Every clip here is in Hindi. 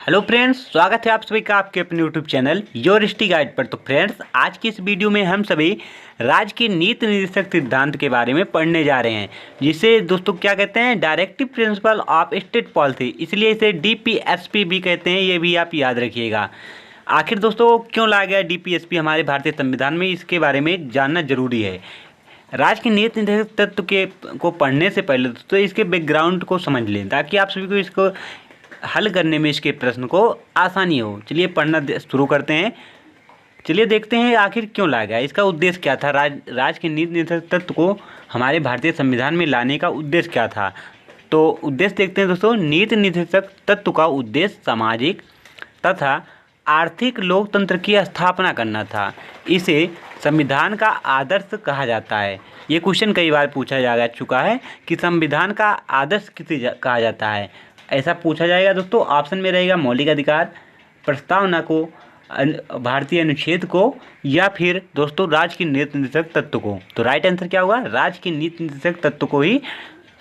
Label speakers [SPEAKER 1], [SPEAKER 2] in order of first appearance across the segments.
[SPEAKER 1] हेलो फ्रेंड्स, स्वागत है आप सभी का आपके अपने YouTube channel your history guide पर। तो फ्रेंड्स, आज की इस वीडियो में हम सभी राज्य के नीति निर्देशक सिद्धांत के बारे में पढ़ने जा रहे हैं, जिसे दोस्तों क्या कहते हैं, directive principle of state policy, इसलिए इसे DPSP भी कहते हैं। ये भी आप याद रखिएगा। आखिर दोस्तों क्यों लाया गया DPSP हमारे भारतीय संविधान में, इसके बारे में जानना जरूरी है। राज्य के नीति निर्देशक तत्व को पढ़ने से पहले दोस्तों इसके बैकग्राउंड को समझ लें, ताकि आप सभी को इसको हल करने में, इसके प्रश्न को आसानी हो। चलिए पढ़ना शुरू करते हैं। चलिए देखते हैं आखिर क्यों लाया गया, इसका उद्देश्य क्या था। राज्य के नीति निर्देशक तत्व को हमारे भारतीय संविधान में लाने का उद्देश्य क्या था। तो उद्देश्य देखते हैं दोस्तों। नीति निर्देशक तत्व का उद्देश्य सामाजिक तथा आर्थिक लोकतंत्र की स्थापना करना था। इसे संविधान का आदर्श कहा जाता है। ये क्वेश्चन कई बार पूछा जा चुका है कि संविधान का आदर्श किसे कहा जाता है। ऐसा पूछा जाएगा दोस्तों। ऑप्शन में रहेगा मौलिक अधिकार, प्रस्तावना को, भारतीय अनुच्छेद को, या फिर दोस्तों राज्य के नीति निर्देशक तत्व को। तो राइट आंसर क्या होगा, राज्य के नीति निर्देशक तत्व को ही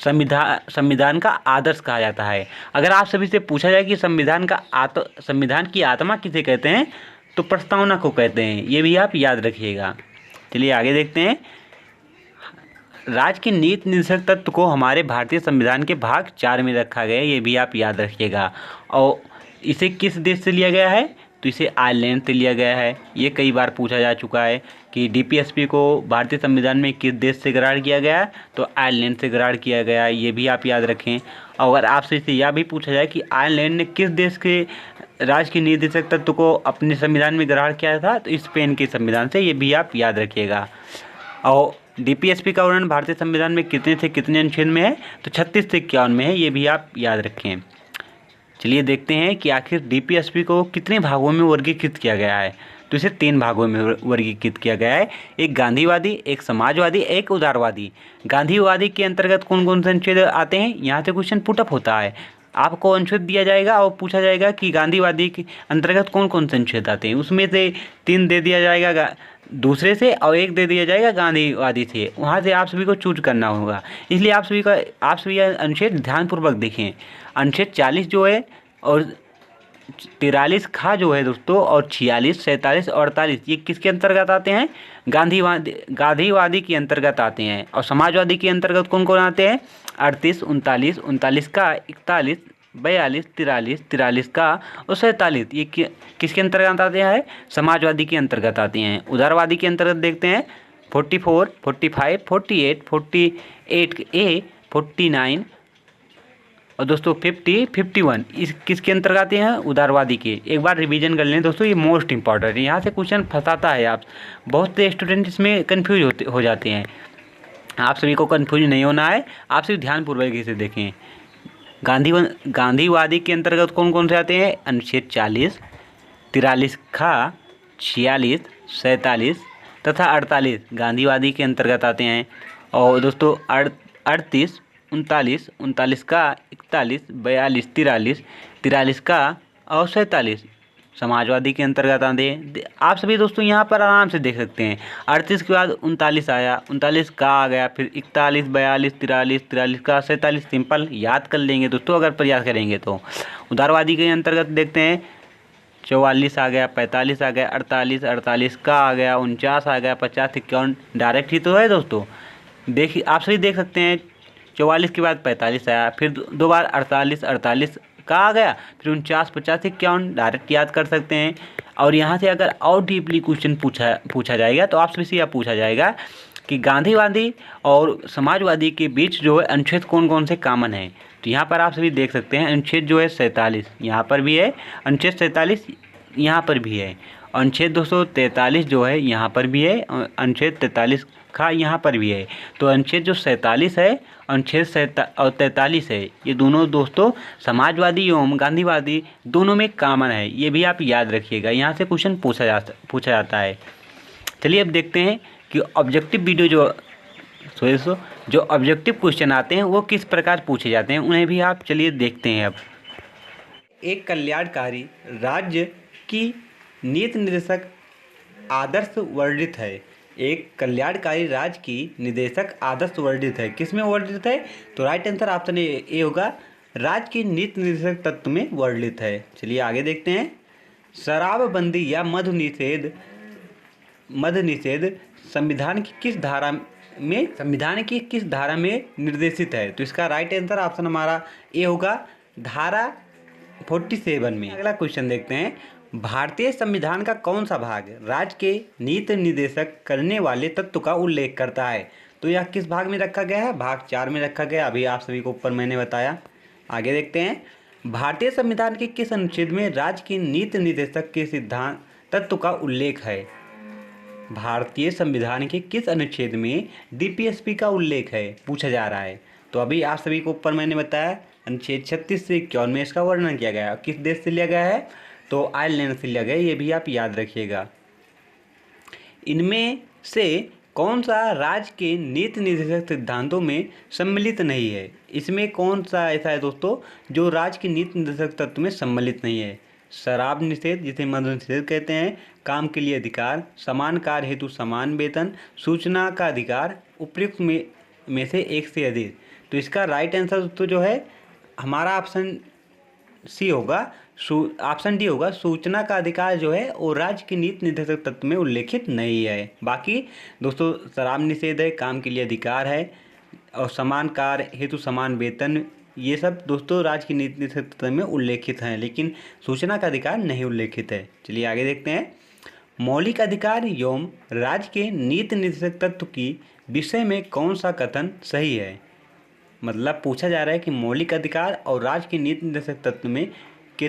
[SPEAKER 1] संविधान का आदर्श कहा जाता है। अगर आप सभी से पूछा जाए कि संविधान की आत्मा किसे कहते हैं, तो प्रस्तावना को कहते हैं। ये भी आप याद रखिएगा। चलिए आगे देखते हैं। राज्य के नीति निर्देशक तत्व को हमारे भारतीय संविधान के भाग 4 में रखा गया है। ये भी आप याद रखिएगा। और इसे किस देश से लिया गया है, तो इसे आयरलैंड से लिया गया है। ये कई बार पूछा जा चुका है कि DPSP को भारतीय संविधान में किस देश से ग्रहण किया गया है, तो आयरलैंड से ग्रहण किया गया है। ये भी आप याद रखें। और अगर आपसे इसे यह भी पूछा जाए कि आयरलैंड ने किस देश के राज्य के निर्देशक तत्व को अपने संविधान में ग्रहण किया था, तो स्पेन के संविधान से। ये भी आप याद रखिएगा। और DPSP का वर्णन भारतीय संविधान में कितने से कितने अनुच्छेद में है, तो 36 से 51 में है। ये भी आप याद रखें। चलिए देखते हैं कि आखिर DPSP को कितने भागों में वर्गीकृत किया गया है। तो इसे 3 भागों में वर्गीकृत किया गया है। एक गांधीवादी, एक समाजवादी, एक उदारवादी। गांधीवादी के अंतर्गत कौन कौन से अनुच्छेद आते हैं, यहाँ से क्वेश्चन पुटअप होता है। आपको अनुच्छेद दिया जाएगा और पूछा जाएगा कि गांधीवादी के अंतर्गत कौन कौन से अनुच्छेद आते हैं। उसमें से 3 दे दिया जाएगा दूसरे से, और 1 दे दिया जाएगा गांधीवादी से। वहाँ से आप सभी को चूज करना होगा। इसलिए आप सभी अनुच्छेद ध्यानपूर्वक देखें। अनुच्छेद 40 जो है, और 43 खा जो है दोस्तों, और 46, 47 और 48, ये किसके अंतर्गत आते हैं, गांधीवादी के अंतर्गत आते हैं। और समाजवादी के अंतर्गत कौन कौन आते हैं, 38, 39, 39 का, 41, 42, 43, 43 का और 47, ये किसके अंतर्गत आते हैं, समाजवादी के अंतर्गत आते हैं। उदारवादी के अंतर्गत देखते हैं 44, 45, 48, 48A, 49 और दोस्तों 50, 51, इस किसके अंतर्गत आते हैं, उदारवादी के। एक बार रिवीजन कर लें दोस्तों, ये मोस्ट इंपॉर्टेंट है। यहाँ से क्वेश्चन फंसाता है आप, बहुत से स्टूडेंट इसमें कन्फ्यूज हो जाते हैं। आप सभी को कन्फ्यूज नहीं होना है, आप सिर्फ ध्यानपूर्वक इसे देखें। गांधीवादी के अंतर्गत कौन कौन से आते हैं, अनुच्छेद 40, 43 खा, 46, 47 तथा 48 गांधीवादी के अंतर्गत आते हैं। और दोस्तों 38, 39, 39 का, 41, 42, 43, 43 का और 47 समाजवादी के अंतर्गत आते हैं। आप सभी दोस्तों यहाँ पर आराम से देख सकते हैं। 38 के बाद 39 आया, 39 का आ गया, फिर 41, 42, 43, 43 का, 47 सिंपल याद कर लेंगे दोस्तों अगर प्रयास करेंगे तो। उदारवादी के अंतर्गत देखते हैं 44 आ गया, 45 आ गया, 48, 48 का आ गया, 49 आ गया, 50, 51 डायरेक्ट ही तो है दोस्तों। देखिए आप सभी देख सकते हैं 44 के बाद 45 आया, फिर 2 बार 48, 48 का आ गया, फिर 49, 50, 51 डायरेक्ट याद कर सकते हैं। और यहाँ से अगर और डीपली क्वेश्चन पूछा जाएगा, तो आपसे भी यह पूछा जाएगा कि गांधीवादी और समाजवादी के बीच जो है अनुच्छेद कौन कौन से कॉमन है। तो यहाँ पर आप सभी देख सकते हैं अनुच्छेद जो है 47 यहाँ पर भी है, अनुच्छेद 47 यहाँ पर भी है, अनुच्छेद 243 जो है यहाँ पर भी है, अनुच्छेद 43 का यहाँ पर भी है। तो अनुच्छेद जो 47 है, अनुच्छेद 43 है, ये दोनों दोस्तों समाजवादी एवं गांधीवादी दोनों में कॉमन है। ये भी आप याद रखिएगा, यहाँ से क्वेश्चन पूछा जाता है। चलिए अब देखते हैं कि ऑब्जेक्टिव वीडियो जो ऑब्जेक्टिव क्वेश्चन आते हैं वो किस प्रकार पूछे जाते हैं, उन्हें भी आप चलिए देखते हैं। अब एक कल्याणकारी राज्य की नीति निर्देशक आदर्श वर्णित है। एक कल्याणकारी राज्य की निदेशक आदर्श वर्णित है। किस में वर्णित है, तो राइट आंसर ऑप्शन ए होगा, राज्य के नीति निर्देशक तत्व में वर्णित है। चलिए आगे देखते हैं। शराबबंदी या मद्य निषेध संविधान की किस धारा में निर्देशित है? तो इसका राइट आंसर ऑप्शन हमारा ए होगा, धारा 47 में। अगला क्वेश्चन देखते हैं। भारतीय संविधान का कौन सा भाग राज्य के नीति निर्देशक करने वाले तत्व का उल्लेख करता है? तो यह किस भाग में रखा गया है? भाग 4 में रखा गया। अभी आप सभी को ऊपर मैंने बताया। आगे देखते हैं। भारतीय संविधान के किस अनुच्छेद में राज्य के नीति निर्देशक के सिद्धांत तत्व का उल्लेख है? भारतीय संविधान के किस अनुच्छेद में डीपीएसपी का उल्लेख है, पूछा जा रहा है। तो अभी आप सभी को ऊपर मैंने बताया, अनुच्छेद 36 से 51 में इसका वर्णन किया गया। किस देश से लिया गया है? तो आयरलैंड से लिया गया। ये भी आप याद रखिएगा। इनमें से कौन सा राज्य के नीति निर्देशक सिद्धांतों में सम्मिलित नहीं है? इसमें कौन सा ऐसा है दोस्तों जो राज्य के नीति निर्देशक तत्व में सम्मिलित नहीं है? शराब निषेध, जिसे मद्य निषेध कहते हैं, काम के लिए अधिकार, समान कार्य हेतु समान वेतन, सूचना का अधिकार, उपयुक्त में से एक से अधिक। तो इसका राइट आंसर दोस्तों जो है हमारा ऑप्शन सी होगा, ऑप्शन डी होगा। सूचना का अधिकार जो है वो राज्य के नीति निर्देशक तत्व में उल्लेखित नहीं है। बाकी दोस्तों शराब निषेध है, काम के लिए अधिकार है और समान कार्य हेतु समान वेतन, ये सब दोस्तों राज्य की नीति निर्देशक तत्व में उल्लेखित हैं, लेकिन सूचना का अधिकार नहीं उल्लेखित है। चलिए आगे देखते हैं। मौलिक अधिकार एवं राज्य के नीति निर्देशक तत्व की विषय में कौन सा कथन सही है? मतलब पूछा जा रहा है कि मौलिक अधिकार और राज्य के नीति निर्देशक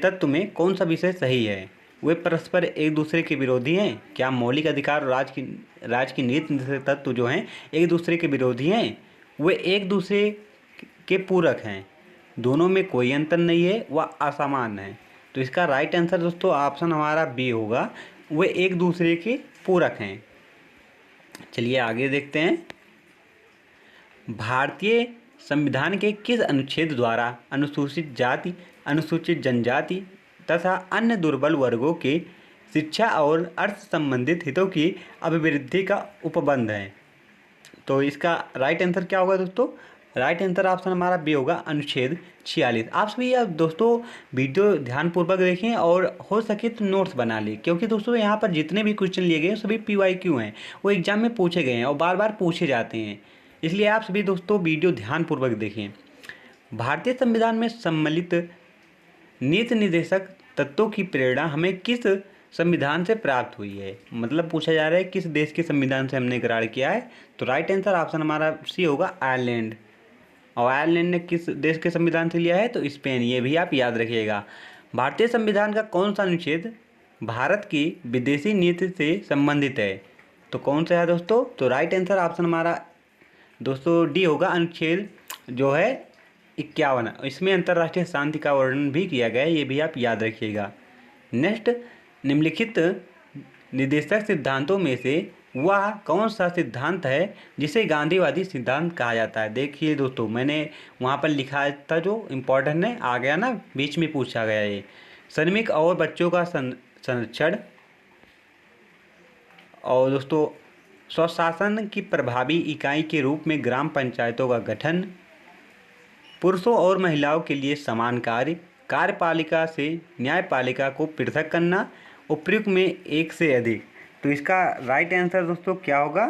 [SPEAKER 1] तत्व में कौन सा विषय सही है? वे परस्पर एक दूसरे के विरोधी हैं? क्या मौलिक अधिकार और राज्य की नीति निर्देशक तत्व जो हैं एक दूसरे के विरोधी हैं? वे एक दूसरे के पूरक हैं? दोनों में कोई अंतर नहीं है, वह असमान है। तो इसका राइट आंसर दोस्तों ऑप्शन हमारा बी होगा, वे एक दूसरे के पूरक हैं। चलिए आगे देखते हैं। भारतीय संविधान के किस अनुच्छेद द्वारा अनुसूचित जाति, अनुसूचित जनजाति तथा अन्य दुर्बल वर्गों के शिक्षा और अर्थ संबंधित हितों की अभिवृद्धि का उपबंध है? तो इसका राइट आंसर क्या होगा दोस्तों? राइट आंसर ऑप्शन हमारा बी होगा, अनुच्छेद 46। आप सभी अब दोस्तों वीडियो ध्यानपूर्वक देखें और हो सके तो नोट्स बना लें, क्योंकि दोस्तों यहाँ पर जितने भी क्वेश्चन लिए गए हैं सभी PYQ हैं, वो एग्जाम में पूछे गए हैं और बार बार पूछे जाते हैं। इसलिए आप सभी दोस्तों वीडियो ध्यानपूर्वक देखें। भारतीय संविधान में सम्मिलित नीति निर्देशक तत्वों की प्रेरणा हमें किस संविधान से प्राप्त हुई है? मतलब पूछा जा रहा है किस देश के संविधान से हमने ग्रहण किया है? तो राइट आंसर ऑप्शन हमारा सी होगा, आयरलैंड। और आयरलैंड ने किस देश के संविधान से लिया है? तो स्पेन। ये भी आप याद रखिएगा। भारतीय संविधान का कौन सा अनुच्छेद भारत की विदेशी नीति से संबंधित है? तो कौन सा है दोस्तों? तो राइट आंसर ऑप्शन हमारा दोस्तों डी होगा, अनुच्छेद जो है 51। इसमें अंतर्राष्ट्रीय शांति का वर्णन भी किया गया है, ये भी आप याद रखिएगा। नेक्स्ट, निम्नलिखित निर्देशक सिद्धांतों में से वह कौन सा सिद्धांत है जिसे गांधीवादी सिद्धांत कहा जाता है? देखिए दोस्तों मैंने वहाँ पर लिखा था जो इम्पोर्टेंट है, आ गया ना, बीच में पूछा गया ये। श्रमिक और बच्चों का संरक्षण, और दोस्तों स्वशासन की प्रभावी इकाई के रूप में ग्राम पंचायतों का गठन, पुरुषों और महिलाओं के लिए समान कार्य, कार्यपालिका से न्यायपालिका को पृथक करना, उपयुक्त में एक से अधिक। तो इसका राइट आंसर दोस्तों क्या होगा?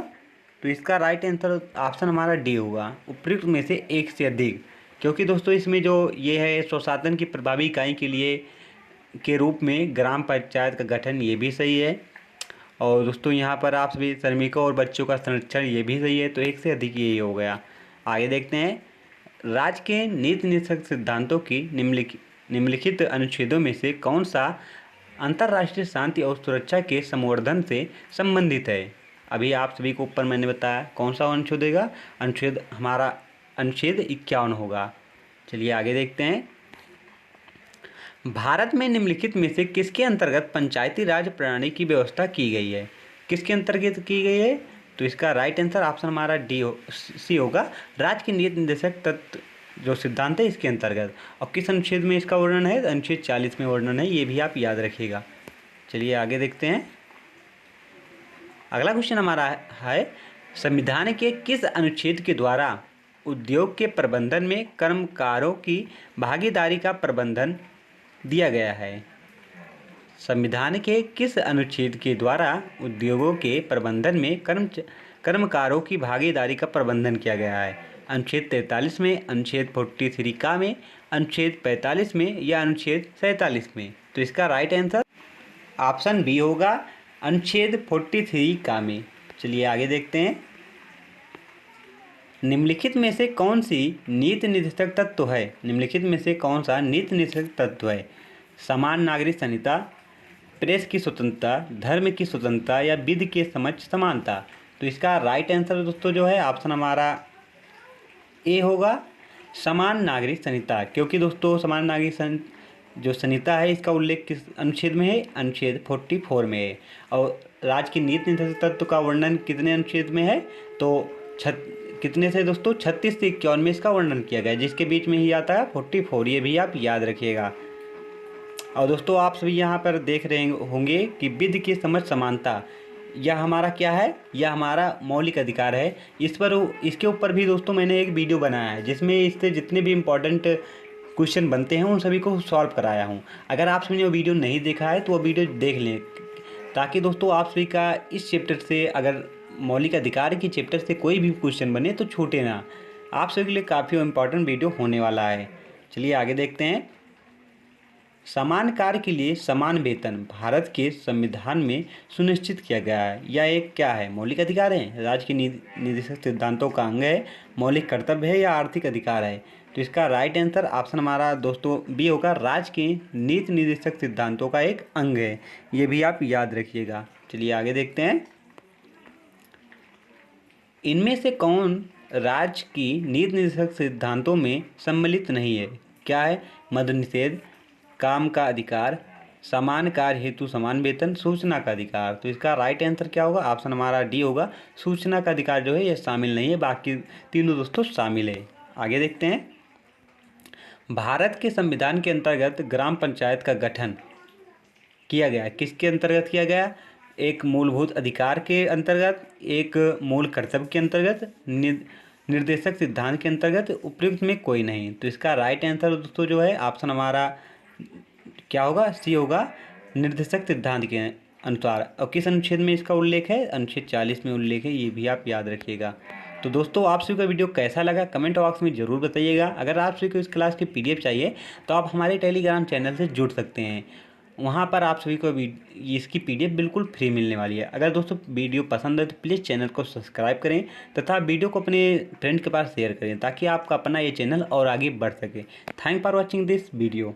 [SPEAKER 1] तो इसका राइट आंसर ऑप्शन हमारा डी होगा, उपयुक्त में से एक से अधिक। क्योंकि दोस्तों इसमें जो ये है स्वशासन की प्रभावी इकाई के लिए के रूप में ग्राम पंचायत का गठन, ये भी सही है। और दोस्तों यहाँ पर आप सभी श्रमिकों और बच्चों का संरक्षण, ये भी सही है। तो एक से अधिक यही हो गया। आगे देखते हैं। राज्य के नीति निर्देशक सिद्धांतों की निम्नलिखित अनुच्छेदों में से कौन सा अंतर्राष्ट्रीय शांति और सुरक्षा के संवर्धन से संबंधित है? अभी आप सभी को ऊपर मैंने बताया कौन सा अनुच्छेद देगा, अनुच्छेद हमारा अनुच्छेद 51 होगा। चलिए आगे देखते हैं। भारत में निम्नलिखित में से किसके अंतर्गत पंचायती राज प्रणाली की व्यवस्था की गई है? किसके अंतर्गत की गई है? तो इसका राइट आंसर ऑप्शन हमारा सी होगा, राज्य के नीति निर्देशक तत्व जो सिद्धांत है इसके अंतर्गत। और किस अनुच्छेद में इसका वर्णन है? अनुच्छेद 40 में वर्णन है, ये भी आप याद रखिएगा। चलिए आगे देखते हैं। अगला क्वेश्चन हमारा है, संविधान के किस अनुच्छेद के द्वारा उद्योग के प्रबंधन में कर्मकारों की भागीदारी का प्रबंधन दिया गया है? संविधान के किस अनुच्छेद के द्वारा उद्योगों के प्रबंधन में कर्मकारों की भागीदारी का प्रबंधन किया गया है? अनुच्छेद 43 में, अनुच्छेद 43 का में, अनुच्छेद 45 में या अनुच्छेद 47 में? तो इसका राइट आंसर ऑप्शन बी होगा, अनुच्छेद 43 का में। चलिए आगे देखते हैं। निम्नलिखित में से कौन सी नीति निर्देशक तत्व है? निम्नलिखित में से कौन सा नीति निर्देशक तत्व है? समान नागरिक संहिता, प्रेस की स्वतंत्रता, धर्म की स्वतंत्रता या विधि के समक्ष समानता? तो इसका राइट आंसर दोस्तों जो है ऑप्शन हमारा ए होगा, समान नागरिक संहिता। क्योंकि दोस्तों समान नागरिक जो संहिता है इसका उल्लेख किस अनुच्छेद में है? अनुच्छेद 44 में है। और राज्य की नीति निर्देशक तत्व का वर्णन कितने अनुच्छेद में है? तो कितने से दोस्तों? 36 से 51 में इसका वर्णन किया गया है, जिसके बीच में ही आता है 44। ये भी आप याद रखिएगा। और दोस्तों आप सभी यहाँ पर देख रहे होंगे कि विधि की समझ समानता, यह हमारा क्या है? यह हमारा मौलिक अधिकार है। इसके ऊपर भी दोस्तों मैंने एक वीडियो बनाया है, जिसमें इससे जितने भी इम्पोर्टेंट क्वेश्चन बनते हैं उन सभी को सॉल्व कराया हूँ। अगर आप सभी ने वो वीडियो नहीं देखा है तो वो वीडियो देख लें, ताकि दोस्तों आप सभी का इस चैप्टर से, अगर मौलिक अधिकार की चैप्टर से कोई भी क्वेश्चन बने तो छूटे ना। आप सभी के लिए काफ़ी इम्पोर्टेंट वीडियो होने वाला है। चलिए आगे देखते हैं। समान कार्य के लिए समान वेतन भारत के संविधान में सुनिश्चित किया गया है। यह एक क्या है? मौलिक अधिकार है, राज्य के निर्देशक सिद्धांतों का अंग है, मौलिक कर्तव्य है या आर्थिक अधिकार है? तो इसका राइट आंसर ऑप्शन हमारा दोस्तों बी होगा, राज्य के नीति निर्देशक सिद्धांतों का एक अंग है। ये भी आप याद रखिएगा। चलिए आगे देखते हैं। इनमें से कौन राज्य की नीति निर्देशक सिद्धांतों में सम्मिलित नहीं है? क्या है? मद्य निषेध, काम का अधिकार, समान कार्य हेतु समान वेतन, सूचना का अधिकार। तो इसका राइट आंसर क्या होगा? ऑप्शन हमारा डी होगा, सूचना का अधिकार जो है ये शामिल नहीं है, बाकी तीनों दोस्तों शामिल है। आगे देखते हैं। भारत के संविधान के अंतर्गत ग्राम पंचायत का गठन किया गया, किसके अंतर्गत किया गया? एक मूलभूत अधिकार के अंतर्गत, एक मूल कर्तव्य के अंतर्गत, निर्देशक सिद्धांत के अंतर्गत, उपयुक्त में कोई नहीं। तो इसका राइट आंसर दोस्तों जो है ऑप्शन हमारा क्या होगा? सी होगा, निर्देशक सिद्धांत के अनुसार। और किस अनुच्छेद में इसका उल्लेख है? अनुच्छेद 40 में उल्लेख है। ये भी आप याद रखिएगा। तो दोस्तों आप सभी का वीडियो कैसा लगा कमेंट बॉक्स में ज़रूर बताइएगा। अगर आप सभी को इस क्लास की PDF चाहिए तो आप हमारे टेलीग्राम चैनल से जुड़ सकते हैं। वहाँ पर आप सभी को इसकी PDF बिल्कुल फ्री मिलने वाली है। अगर दोस्तों वीडियो पसंद है तो प्लीज़ चैनल को सब्सक्राइब करें तथा वीडियो को अपने फ्रेंड के पास शेयर करें, ताकि आपका अपना ये चैनल और आगे बढ़ सके। Thank for watching this video.